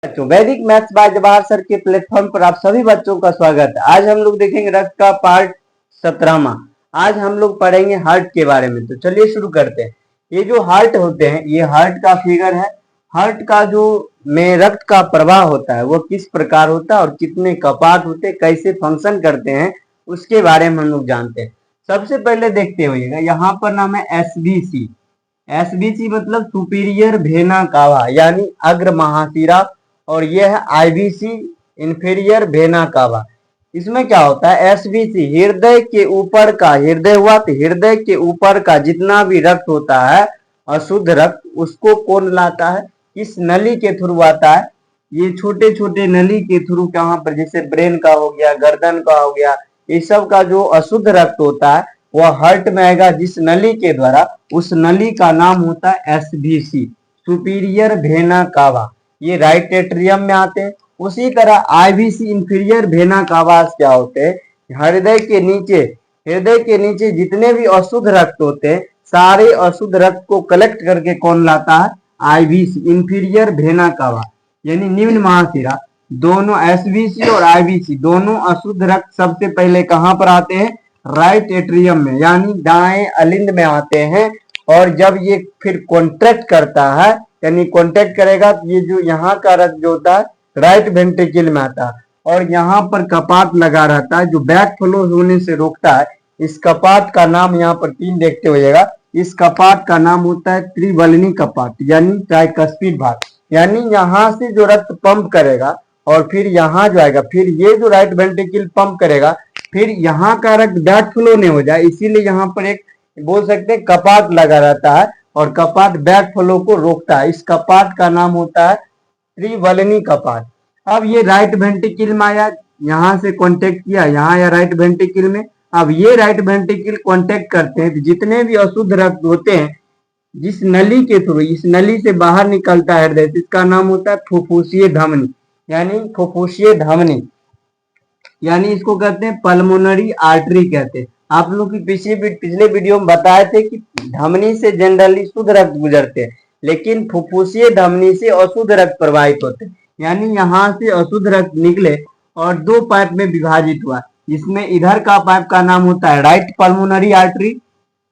बच्चों वैदिक maths by Jawahar sir के प्लेटफॉर्म पर आप सभी बच्चों का स्वागत है। आज हम लोग देखेंगे रक्त का पार्ट 17वां। आज हम लोग पढ़ेंगे हार्ट के बारे में। तो चलिए शुरू करते हैं। ये जो हार्ट होते हैं ये हार्ट का फिगर है। हार्ट का जो में रक्त का प्रवाह होता है वो किस प्रकार होता है और कितने कपाट होते हैं, कैसे फंक्शन करते हैं, उसके बारे में हम लोग जानते हैं। सबसे पहले देखते होइएगा यहाँ पर नाम है एसबीसी। एसबीसी मतलब सुपीरियर वेना कावा यानी अग्र महाशिरा, और यह है आईबीसी इंफीरियर वेना कावा। इसमें क्या होता है, एसबीसी हृदय के ऊपर का, हृदय हुआ तो हृदय के ऊपर का जितना भी रक्त होता है अशुद्ध रक्त, उसको कौन लाता है, इस नली के थ्रू आता है। ये छोटे छोटे नली के थ्रू कहाँ पर, जैसे ब्रेन का हो गया, गर्दन का हो गया, ये सब का जो अशुद्ध रक्त होता है वह हार्ट में आएगा जिस नली के द्वारा, उस नली का नाम होता है एसबीसी सुपीरियर वेना कावा। ये राइट एट्रियम में आते हैं। उसी तरह आईबीसी इंफीरियर वेना कावा क्या होते हैं, हृदय के नीचे जितने भी अशुद्ध रक्त होते हैं सारे अशुद्ध रक्त को कलेक्ट करके कौन लाता है, आईबीसी इंफीरियर वेना कावा यानी निम्न महाशिरा। दोनों एसबीसी और आईबीसी दोनों अशुद्ध रक्त सबसे पहले कहां पर आते हैं, राइट एट्रियम में यानी दाएं अलिंद में आते हैं। और जब ये फिर कॉन्ट्रैक्ट करता है यानी कॉन्टैक्ट करेगा तो ये जो यहाँ का रक्त जो होता है राइट वेंट्रिकल में आता है, और यहाँ पर कपाट लगा रहता है जो बैक फ्लो होने से रोकता है। इस कपाट का नाम यहाँ पर 3 देखते होइएगा। इस कपाट का नाम होता है त्रिवलनी कपाट यानी ट्राइकस्पिड भाग। यानी यहाँ से जो रक्त पंप करेगा और फिर यहाँ जो आएगा, फिर ये जो राइट वेंट्रिकल पंप करेगा, फिर यहाँ का रक्त बैक फ्लो नहीं हो जाए, इसीलिए यहाँ पर एक बोल सकते हैं कपाट लगा रहता है और कपाट बैक फ्लो को रोकता है। इस कपाट का नाम होता है त्रिवलनी कपाट। अब ये राइट वेंट्रिकल में आया, यहाँ से कांटेक्ट किया, यहाँ आया राइट वेंट्रिकल में। अब ये राइट वेंट्रिकल कांटेक्ट करते हैं तो जितने भी अशुद्ध रक्त होते हैं जिस नली के थ्रू, इस नली से बाहर निकलता है हृदय, इसका नाम होता है फुफ्फुसीय धमनी यानी फुफ्फुसीय धमनी, यानी इसको कहते हैं पल्मोनरी आर्टरी कहते हैं। आप लोग की पिछले वीडियो में बताए थे कि धमनी से जनरली शुद्ध रक्त गुजरते हैं, लेकिन फुफ्फुसीय धमनी से अशुद्ध रक्त प्रवाहित होते हैं। यानी यहाँ से अशुद्ध रक्त निकले और 2 पाइप में विभाजित हुआ, जिसमें इधर का पाइप का नाम होता है राइट पल्मोनरी आर्टरी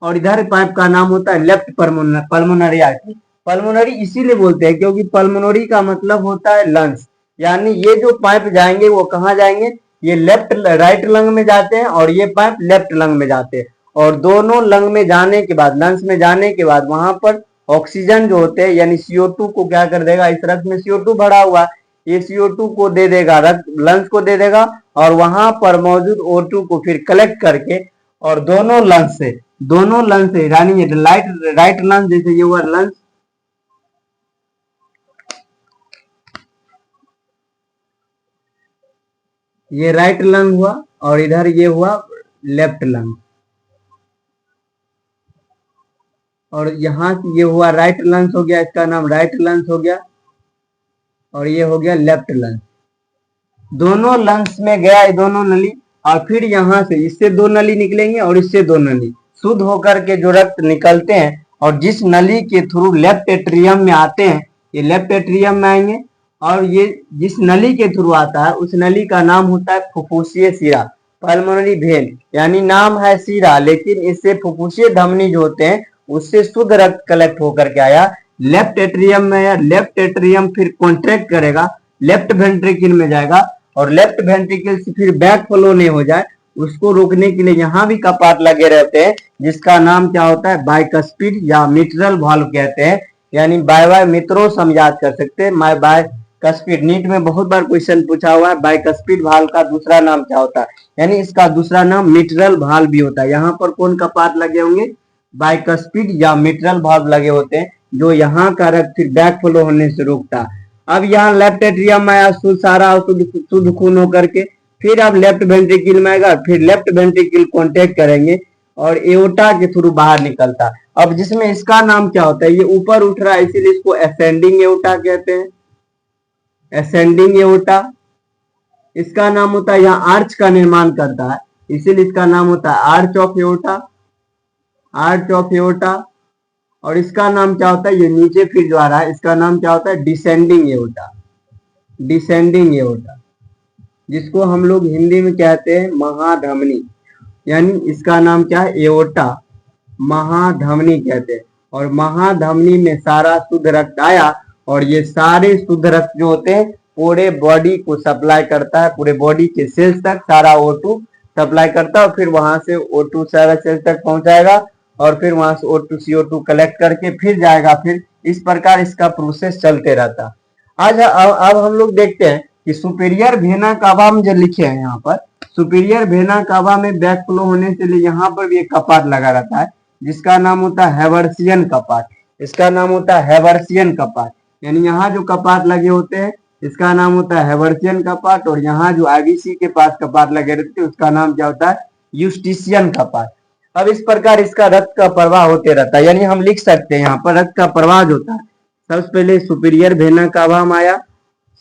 और इधर पाइप का नाम होता है लेफ्ट पल्मोनरी आर्टरी। पल्मोनरी इसीलिए बोलते हैं क्योंकि पल्मोनरी का मतलब होता है लंग्स, यानी ये जो पाइप जाएंगे वो कहाँ जाएंगे, ये राइट लंग में जाते हैं और ये पाइप लेफ्ट लंग में जाते हैं। और दोनों लंग में जाने के बाद, लंग्स में जाने के बाद वहां पर ऑक्सीजन जो होते हैं यानी CO2 को क्या कर देगा, इस रक्त में CO2 भरा हुआ, ये CO2 को दे देगा, रक्त लंग्स को दे देगा और वहां पर मौजूद O2 को फिर कलेक्ट करके और दोनों लंग्स से यानी राइट लंग्स, जैसे ये हुआ लंग्स, ये राइट लंग हुआ और इधर ये हुआ लेफ्ट लंग, और यहाँ से ये हुआ राइट लंग्स हो गया, इसका नाम राइट लंग्स हो गया, और ये हो गया लेफ्ट लंग्स। दोनों लंग्स में गया ये दोनों नली, और फिर यहाँ से इससे 2 नली निकलेंगे और इससे 2 नली, शुद्ध होकर के जो रक्त निकलते हैं और जिस नली के थ्रू लेफ्ट एट्रियम में आते हैं, ये लेफ्ट एट्रियम में आएंगे, और ये जिस नली के थ्रू आता है उस नली का नाम होता है फुफ्फुसीय शिरा पल्मोनरी वेन, यानी नाम है शिरा लेकिन इससे फुफ्फुसीय धमनी जो होते हैं उससे शुद्ध रक्त कलेक्ट होकर के आया लेफ्ट एट्रियम में, या लेफ्ट एट्रियम फिर कॉन्ट्रैक्ट करेगा, लेफ्ट वेंट्रिकल में जाएगा और लेफ्ट वेंट्रिकल से फिर बैक फ्लो नहीं हो जाए उसको रोकने के लिए यहाँ भी कपाट लगे रहते हैं, जिसका नाम क्या होता है, बाइकस्पिड या मिट्रल वाल्व कहते हैं। यानी बाय मित्रों हम याद कर सकते हैं, बाइकस्पिड नीट में बहुत बार क्वेश्चन पूछा हुआ है, बाइकस्पिड वाल्व का दूसरा नाम क्या होता है, यानी इसका दूसरा नाम मिट्रल वाल्व भी होता है। यहाँ पर कौन कपाट लगे होंगे, बाइकस्पिड या मिट्रल वाल्व लगे होते हैं जो यहाँ का रक्त फिर बैक फ्लो होने से रोकता है। अब यहाँ लेफ्ट एट्रियम में आया सारा शुद्ध खून होकर के, फिर अब लेफ्ट वेंट्रिकल में आएगा, फिर लेफ्ट वेंट्रिकल कॉन्टेक्ट करेंगे और एओर्टा के थ्रू बाहर निकलता। अब जिसमें इसका नाम क्या होता है, ये ऊपर उठ रहा है इसीलिए इसको असेंडिंग एओर्टा कहते हैं, असेंडिंग एओर्टा। इसका नाम होता है, यहाँ आर्च का निर्माण करता है इसीलिए इसका नाम होता है arch of aorta, arch of aorta. और इसका नाम क्या होता है, ये नीचे फिर जो आ रहा है इसका नाम क्या होता है, डिसेंडिंग एओर्टा, डिसेंडिंग एओर्टा, जिसको हम लोग हिंदी में कहते हैं महाधमनी, यानी इसका नाम क्या है, एओर्टा, महाधमनी कहते हैं। और महाधमनी में सारा शुद्ध रक्त आया और ये सारे शुद्ध रक्त जो होते हैं पूरे बॉडी को सप्लाई करता है, पूरे बॉडी के सेल्स तक सारा O2 सप्लाई करता है और फिर वहां से O2 सारा सेल्स तक पहुंचाएगा और फिर वहां से O2 CO2 कलेक्ट करके फिर जाएगा। फिर इस प्रकार इसका प्रोसेस चलते रहता। आज अब हम लोग देखते हैं कि सुपीरियर वेना कावा में जो लिखे हैं यहाँ पर, सुपीरियर वेना कावा में बैक फ्लो होने से लिए यहाँ पर भी एक कपाट लगा रहता है जिसका नाम होता है हैवर्सियन कपाट। इसका नाम होता है हैवर्सियन कपाट, यानी यहाँ जो कपाट लगे होते हैं इसका नाम होता है हैवर्सियन कपाट। और यहाँ जो आईबीसी के पास कपाट लगे रहते हैं उसका नाम क्या होता है, यूस्टिशियन कपाट। अब इस प्रकार इसका रक्त का प्रवाह होते रहता है, यानी हम लिख सकते हैं यहाँ पर रक्त का प्रवाह होता है। सबसे पहले सुपीरियर वेना कावा में आया,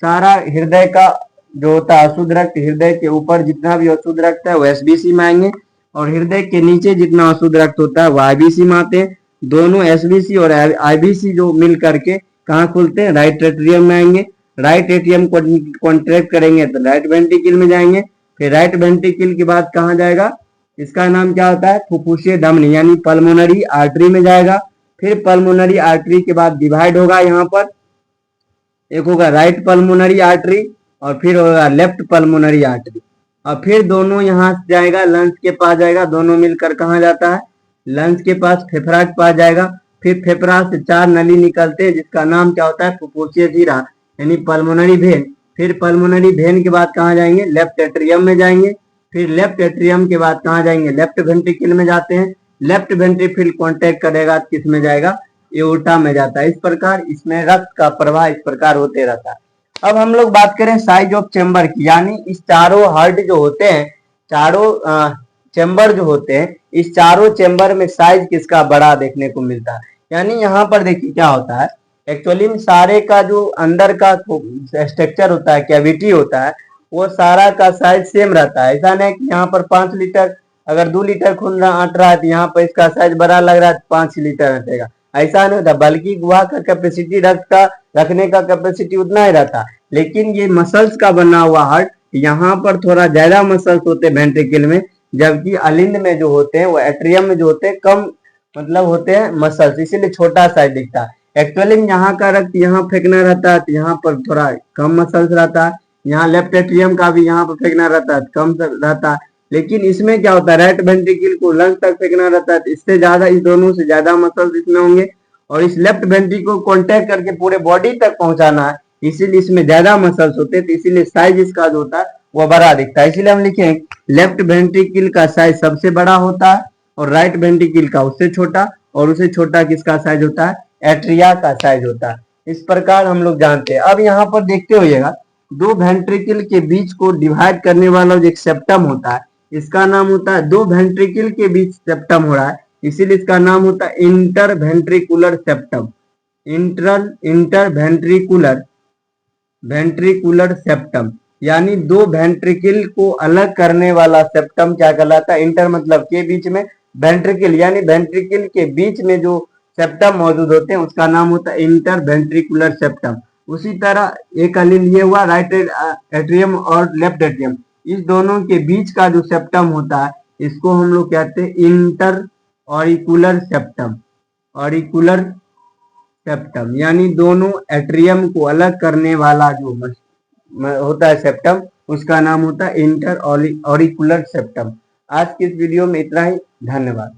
सारा हृदय का जो होता है अशुद्ध रक्त, हृदय के ऊपर जितना भी अशुद्ध रक्त है वो एसबीसी में आएंगे और हृदय के नीचे जितना अशुद्ध रक्त होता है वो आईबीसी में आते हैं। दोनों एसबीसी और आईबीसी जो मिल करके कहाँ खुलते हैं, राइट एट्रियम में आएंगे। राइट एट्रियम को कॉन्ट्रैक्ट करेंगे तो राइट वेंट्रिकल में जाएंगे। फिर राइट वेंट्रिकल के बाद कहाँ जाएगा, इसका नाम क्या होता है, फुफ्फुसीय धमनी यानी पल्मोनरी आर्टरी में जाएगा। फिर पल्मोनरी आर्टरी के बाद डिवाइड होगा, यहाँ पर एक होगा राइट पल्मोनरी आर्टरी और फिर होगा लेफ्ट पल्मोनरी आर्टरी। और फिर दोनों यहाँ से जाएगा लंग्स के पास जाएगा, दोनों मिलकर कहाँ जाता है, लंग्स के पास, फेफड़ा के पास जाएगा। फिर फेफड़ा से 4 नली निकलते हैं जिसका नाम क्या होता है, फुफ्फुसीय धीरा यानी पल्मोनरी वेन। फिर पल्मोनरी वेन के बाद कहाँ जाएंगे, लेफ्ट एट्रियम में जाएंगे। फिर लेफ्ट एट्रियम के बाद कहाँ जाएंगे, लेफ्ट वेंट्रिकल में जाते हैं। लेफ्ट वेंट्रिकल कॉन्टैक्ट करेगा किस में जाएगा, एओर्टा में जाता है। इस प्रकार इसमें रक्त का प्रवाह इस प्रकार होते रहता है। अब हम लोग बात करें साइज ऑफ चेम्बर की, यानी इस चारों हार्ट जो होते हैं, चारों चेम्बर जो होते हैं, इस चारों चेम्बर में साइज किसका बड़ा देखने को मिलता है। यानी यहाँ पर देखिए क्या होता है, एक्चुअली में सारे का जो अंदर का स्ट्रक्चर होता है, कैविटी होता है, वो सारा का साइज सेम रहता है। ऐसा नहीं कि यहाँ पर 5 लीटर अगर 2 लीटर खून अट रहा है तो यहाँ पर इसका साइज बड़ा लग रहा है 5 लीटर अटेगा, ऐसा नहीं होता। बल्कि गुहा का कैपेसिटी रक्त का रखने का कैपेसिटी उतना ही रहता। लेकिन ये मसल्स का बना हुआ हार्ट, यहाँ पर थोड़ा ज्यादा मसल्स होते हैं वेंट्रिकल में, जबकि अलिंद में जो होते हैं वो एट्रियम में जो होते हैं कम मतलब होते हैं मसल्स, इसीलिए छोटा साइज दिखता है। एक्चुअली में यहाँ का रक्त यहाँ फेंकना रहता है तो यहाँ पर थोड़ा कम मसल्स रहता है। यहाँ लेफ्ट एट्रियम का भी यहाँ पर फेंकना रहता है कम रहता है। लेकिन इसमें क्या होता है, राइट वेंट्रिकल को लंग्स तक फेंकना रहता है, इससे ज्यादा, इस दोनों से ज्यादा मसल्स इसमें होंगे। और इस लेफ्ट वेंट्रिकल को कॉन्टैक्ट करके पूरे बॉडी तक पहुंचाना है, इसीलिए इसमें ज्यादा मसल्स होते हैं, तो इसीलिए साइज इसका जो होता है वो बड़ा दिखता है। इसीलिए हम लिखें लेफ्ट वेंट्रिकल का साइज सबसे बड़ा होता है और राइट वेंट्रिकल का उससे छोटा, और उससे छोटा किसका साइज होता है, एट्रिया का साइज होता है। इस प्रकार हम लोग जानते हैं। अब यहाँ पर देखते होइएगा, दो वेंट्रिकल के बीच को डिवाइड करने वाला जो एक सेप्टम होता है, इसका नाम होता है, दो वेंट्रिकल के बीच सेप्टम हो रहा है इसीलिए इसका नाम होता है inter ventricular septum. Inter ventricular septum, यानी दो वेंट्रिकल को अलग करने वाला सेप्टम क्या कहलाता है, इंटर मतलब के बीच में, वेंट्रिकल यानी वेंट्रिकल के बीच में जो सेप्टम मौजूद होते हैं उसका नाम होता है इंटर वेंट्रिकुलर सेप्टम। उसी तरह एक अलिंद ये हुआ राइट एट्रियम और लेफ्ट एट्रियम, इस दोनों के बीच का जो सेप्टम होता है इसको हम लोग कहते हैं inter auricular septum. Auricular septum यानी दोनों एट्रियम को अलग करने वाला जो होता है सेप्टम, उसका नाम होता है इंटर ऑरिकुलर सेप्टम। आज की इस वीडियो में इतना ही, धन्यवाद।